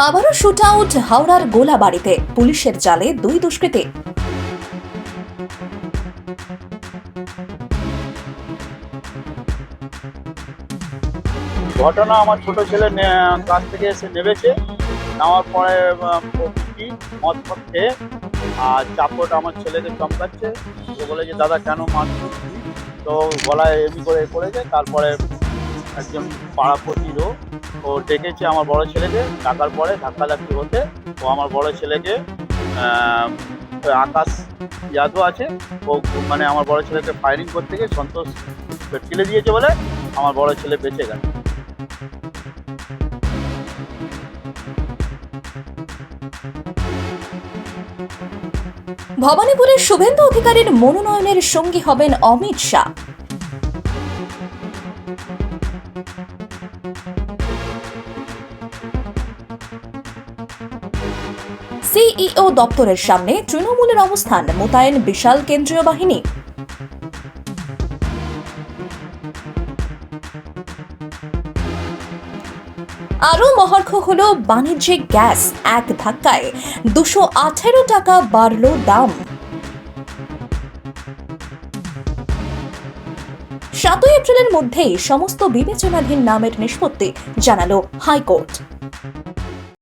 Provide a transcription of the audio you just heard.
আবারও shoot out হাওড়ার গোলাবাড়িতে, পুলিশের জালে দুই দুষ্কৃতী। ঘটনা আমার ছোট ছেলে কাছ থেকে এসে নেমেছে, নেওয়ার পরে মদ ফদ খেয়ে আর চাপট আমার ছেলেকে চমকাচ্ছে। ও বলে যে দাদা কেন মারছো, তো গলায় এমনি করে করেছে। তারপরে একজন পাড়া প্রতিরও ও ডেকেছে আমার বড় ছেলেকে, ডাকার পরে ধাক্কাধাক্কি হতে ও আমার বড় ছেলেকে ওই আকাশ যাদব আছে, ও মানে আমার বড় ছেলেকে ফায়ারিং করতে গিয়ে সন্তোষ ঠেলে দিয়েছে বলে আমার বড় ছেলে বেঁচে গেছে। ভবানীপুরের শুভেন্দু অধিকারীর মনোনয়নের সঙ্গী হবেন অমিত শাহ। সিইও দপ্তরের সামনে তৃণমূলের অবস্থান, মোতায়েন বিশাল কেন্দ্রীয় বাহিনী। আরও মহার্ঘ হল বাণিজ্যিক গ্যাস, এক ধাক্কায় 218 টাকা বাড়ল দাম। 7 এপ্রিলের মধ্যেই সমস্ত বিবেচনাধীন নামের নিষ্পত্তি জানালো হাইকোর্ট।